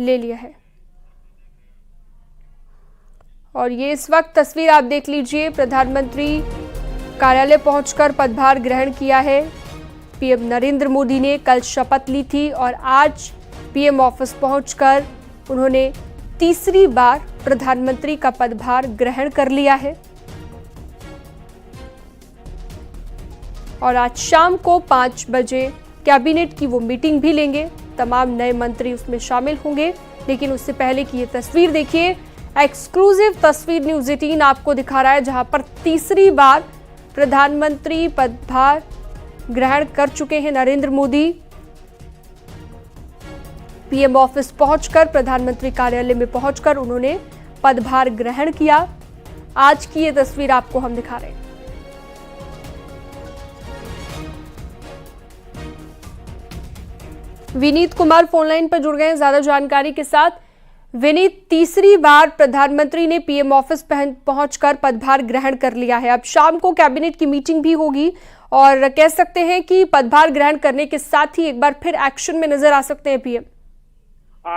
ले लिया है। और ये इस वक्त तस्वीर आप देख लीजिए, प्रधानमंत्री कार्यालय पहुंचकर पदभार ग्रहण किया है। पीएम नरेंद्र मोदी ने कल शपथ ली थी और आज पीएम ऑफिस पहुंचकर उन्होंने तीसरी बार प्रधानमंत्री का पदभार ग्रहण कर लिया है। और आज शाम को 5 बजे कैबिनेट की वो मीटिंग भी लेंगे, तमाम नए मंत्री उसमें शामिल होंगे। लेकिन उससे पहले की ये तस्वीर देखिए, एक्सक्लूसिव तस्वीर न्यूज़ 18 आपको दिखा रहा है, जहां पर तीसरी बार प्रधानमंत्री पदभार ग्रहण कर चुके हैं नरेंद्र मोदी। पीएम ऑफिस पहुंचकर, प्रधानमंत्री कार्यालय में पहुंचकर उन्होंने पदभार ग्रहण किया। आज की ये तस्वीर आपको हम दिखा रहे हैं। विनीत कुमार फोनलाइन पर जुड़ गए हैं ज्यादा जानकारी के साथ। विनीत, तीसरी बार प्रधानमंत्री ने पीएम ऑफिस पहुंचकर पदभार ग्रहण कर लिया है। अब शाम को कैबिनेट की मीटिंग भी होगी और कह सकते हैं कि पदभार ग्रहण करने के साथ ही एक बार फिर एक्शन में नजर आ सकते हैं पीएम।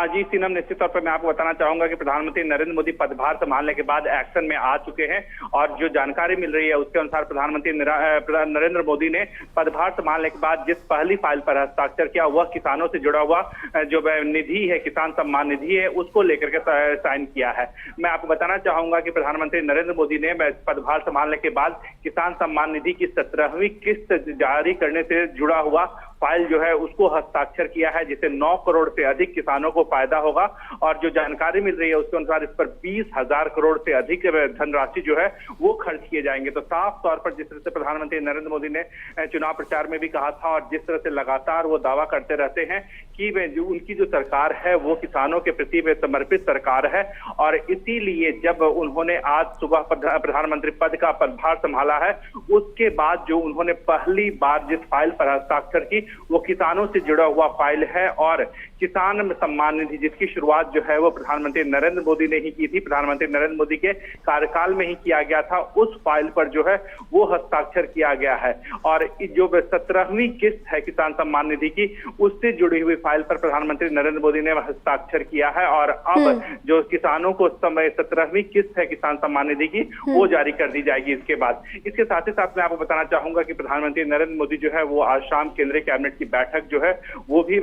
जी सीनम, निश्चित तौर पर मैं आपको बताना चाहूंगा कि प्रधानमंत्री नरेंद्र मोदी पदभार संभालने के बाद एक्शन में आ चुके हैं। और जो जानकारी मिल रही है उसके अनुसार प्रधानमंत्री नरेंद्र मोदी ने पदभार संभालने के बाद जिस पहली फाइल पर हस्ताक्षर किया वह किसानों से जुड़ा हुआ जो निधि है, किसान सम्मान निधि है, उसको लेकर के साइन किया है। मैं आपको बताना चाहूंगा कि प्रधानमंत्री नरेंद्र मोदी ने पदभार संभालने के बाद किसान सम्मान निधि की 17वीं किस्त जारी करने से जुड़ा हुआ फाइल जो है उसको हस्ताक्षर किया है, जिससे 9 करोड़ से अधिक किसानों को फायदा होगा। और जो जानकारी मिल रही है उसके अनुसार इस पर 20,000 करोड़ से अधिक धनराशि जो है वो खर्च किए जाएंगे। तो साफ तौर पर जिस तरह से प्रधानमंत्री नरेंद्र मोदी ने चुनाव प्रचार में भी कहा था और जिस तरह से लगातार वो दावा करते रहते हैं कि उनकी जो सरकार है वो किसानों के प्रति समर्पित सरकार है। और इसीलिए जब उन्होंने आज सुबह प्रधानमंत्री पद का पदभार संभाला है, उसके बाद जो उन्होंने पहली बार जिस फाइल पर हस्ताक्षर की वो किसानों से जुड़ा हुआ फाइल है। और किसान सम्मान निधि जिसकी शुरुआत जो है वो प्रधानमंत्री नरेंद्र मोदी ने ही की थी, प्रधानमंत्री नरेंद्र मोदी के कार्यकाल में ही किया गया था, उस फाइल पर जो है वो हस्ताक्षर किया गया है। और जो 17वीं किस्त है किसान सम्मान निधि की, उससे जुड़ी हुई फाइल पर प्रधानमंत्री नरेंद्र मोदी ने हस्ताक्षर किया है। और अब जो किसानों को 17वीं किस्त है किसान सम्मान निधि की वो जारी कर दी जाएगी इसके बाद। इसके साथ ही साथ मैं आपको बताना चाहूंगा कि प्रधानमंत्री नरेंद्र मोदी जो है वो आज शाम केंद्रीय कैबिनेट की बैठक जो है वो भी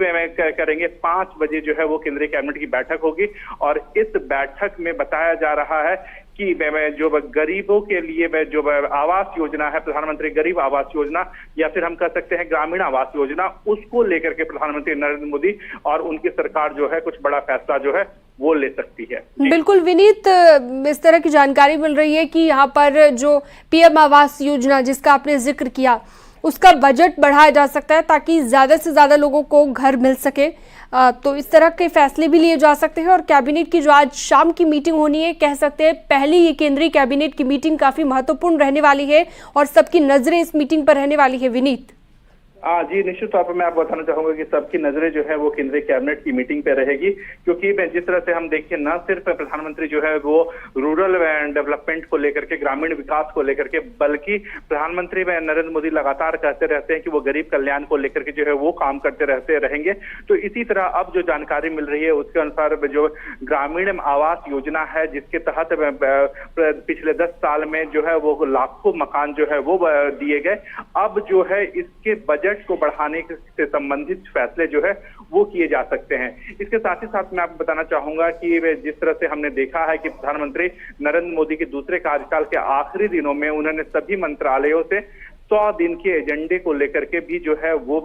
करेंगे। 5 बजे जो है वो केंद्रीय कैबिनेट की बैठक होगी। और इस बैठक में बताया जा रहा है कि जो गरीबों के लिए जो आवास योजना है, प्रधानमंत्री गरीब आवास योजना या फिर हम कह सकते हैं ग्रामीण आवास योजना, उसको लेकर के प्रधानमंत्री नरेंद्र मोदी और उनकी सरकार जो है कुछ बड़ा फैसला जो है वो ले सकती है। बिल्कुल विनीत, इस तरह की जानकारी मिल रही है कि यहाँ पर जो पीएम आवास योजना जिसका आपने जिक्र किया उसका बजट बढ़ाया जा सकता है ताकि ज्यादा से ज्यादा लोगों को घर मिल सके। तो इस तरह के फैसले भी लिए जा सकते हैं। और कैबिनेट की जो आज शाम की मीटिंग होनी है, कह सकते हैं पहली ये केंद्रीय कैबिनेट की मीटिंग काफी महत्वपूर्ण रहने वाली है और सबकी नजरें इस मीटिंग पर रहने वाली है। विनीत जी निश्चित तौर पर मैं आपको बताना चाहूंगा कि सबकी नजरें जो है वो केंद्रीय कैबिनेट की मीटिंग पे रहेगी, क्योंकि जिस तरह से हम देखिए न सिर्फ प्रधानमंत्री जो है वो रूरल डेवलपमेंट को लेकर के, ग्रामीण विकास को लेकर के, बल्कि प्रधानमंत्री नरेंद्र मोदी लगातार कहते रहते हैं कि वो गरीब कल्याण को लेकर के जो है वो काम करते रहते रहेंगे। तो इसी तरह अब जो जानकारी मिल रही है उसके अनुसार जो ग्रामीण आवास योजना है जिसके तहत पिछले 10 साल में जो है वो लाखों मकान जो है वो दिए गए, अब जो है इसके बजट को बढ़ाने से संबंधित फैसले जो है वो किए जा सकते हैं। इसके साथ ही साथ मैं आपको बताना चाहूंगा कि जिस तरह से हमने देखा है कि प्रधानमंत्री नरेंद्र मोदी के दूसरे कार्यकाल के आखिरी दिनों में उन्होंने सभी मंत्रालयों से 100 दिन के एजेंडे को लेकर के भी जो है वो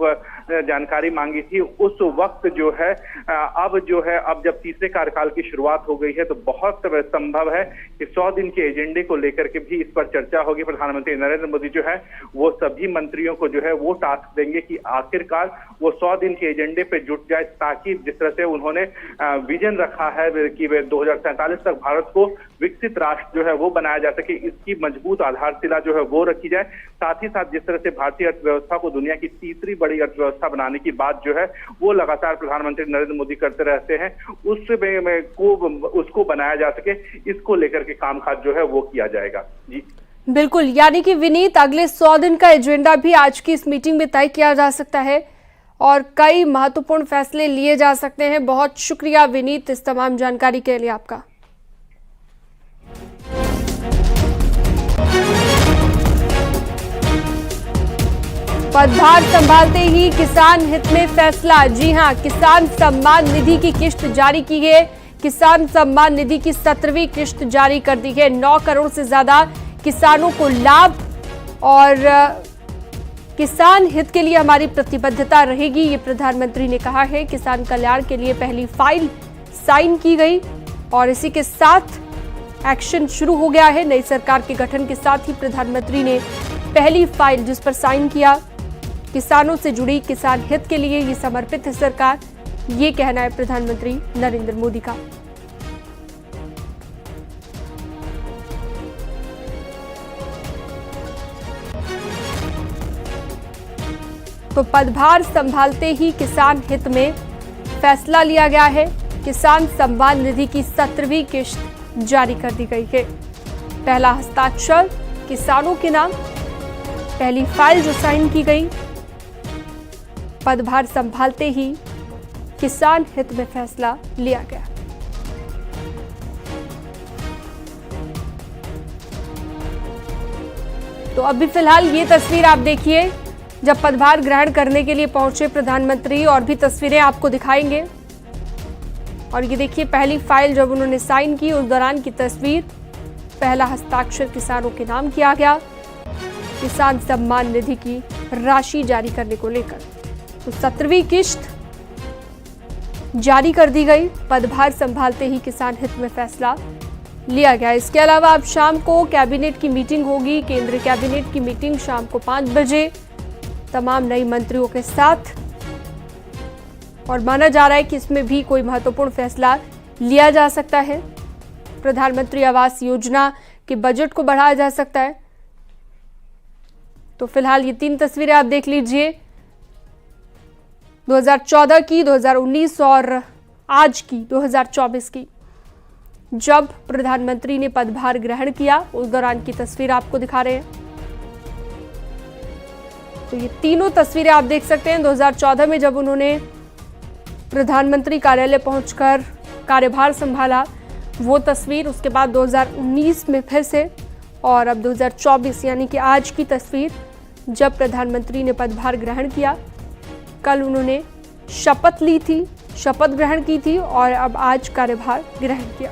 जानकारी मांगी थी। उस वक्त जो है अब जब तीसरे कार्यकाल की शुरुआत हो गई है तो बहुत संभव है कि 100 दिन के एजेंडे को लेकर के भी इस पर चर्चा होगी। प्रधानमंत्री नरेंद्र मोदी जो है वो सभी मंत्रियों को जो है वो टास्क देंगे कि आखिरकार वो 100 दिन के एजेंडे पे जुट जाए, ताकि जिस तरह से उन्होंने विजन रखा है कि 2047 तक भारत को विकसित राष्ट्र जो है वो बनाया जा सके, इसकी मजबूत आधारशिला जो है वो रखी जाए। साथ ही साथ जिस तरह से भारतीय अर्थव्यवस्था को दुनिया की तीसरी बड़ी अर्थव्यवस्था बनाने की बात जो है वो लगातार प्रधानमंत्री नरेंद्र मोदी करते रहते हैं, उसको बनाया जा सके, इसको लेकर के कामकाज जो है वो किया जाएगा। जी बिल्कुल, यानी कि विनीत अगले 100 दिन का एजेंडा भी आज की इस मीटिंग में तय किया जा सकता है और कई महत्वपूर्ण फैसले लिए जा सकते हैं। बहुत शुक्रिया विनीत इस तमाम जानकारी के लिए आपका। पदभार संभालते ही किसान हित में फैसला। जी हां, किसान सम्मान निधि की किश्त जारी की है। किसान सम्मान निधि की 17वीं किश्त जारी कर दी है। 9 करोड़ से ज्यादा किसानों को लाभ और किसान हित के लिए हमारी प्रतिबद्धता रहेगी, ये प्रधानमंत्री ने कहा है। किसान कल्याण के लिए पहली फाइल साइन की गई और इसी के साथ एक्शन शुरू हो गया है। नई सरकार के गठन के साथ ही प्रधानमंत्री ने पहली फाइल जिस पर साइन किया। किसानों से जुड़ी, किसान हित के लिए ये समर्पित है सरकार, ये कहना है प्रधानमंत्री नरेंद्र मोदी का। तो पदभार संभालते ही किसान हित में फैसला लिया गया है। किसान सम्मान निधि की 17वीं किश्त जारी कर दी गई है। पहला हस्ताक्षर किसानों के नाम, पहली फाइल जो साइन की गई। पदभार संभालते ही किसान हित में फैसला लिया गया। तो अभी फिलहाल ये तस्वीर आप देखिए जब पदभार ग्रहण करने के लिए पहुंचे प्रधानमंत्री, और भी तस्वीरें आपको दिखाएंगे। और ये देखिए पहली फाइल जब उन्होंने साइन की उस दौरान की तस्वीर। पहला हस्ताक्षर किसानों के नाम किया गया किसान सम्मान निधि की राशि जारी करने को लेकर। तो 17वीं किश्त जारी कर दी गई। पदभार संभालते ही किसान हित में फैसला लिया गया। इसके अलावा अब शाम को कैबिनेट की मीटिंग होगी। केंद्रीय कैबिनेट की मीटिंग शाम को 5 बजे तमाम नई मंत्रियों के साथ, और माना जा रहा है कि इसमें भी कोई महत्वपूर्ण फैसला लिया जा सकता है। प्रधानमंत्री आवास योजना के बजट को बढ़ाया जा सकता है। तो फिलहाल ये 3 तस्वीरें आप देख लीजिए, 2014 की, 2019 और आज की 2024 की, जब प्रधानमंत्री ने पदभार ग्रहण किया उस दौरान की तस्वीर आपको दिखा रहे हैं। तो ये तीनों तस्वीरें आप देख सकते हैं। 2014 में जब उन्होंने प्रधानमंत्री कार्यालय पहुंचकर कार्यभार संभाला वो तस्वीर, उसके बाद 2019 में फिर से, और अब 2024 यानी कि आज की तस्वीर जब प्रधानमंत्री ने पदभार ग्रहण किया। कल उन्होंने शपथ ली थी, शपथ ग्रहण की थी और अब आज कार्यभार ग्रहण किया।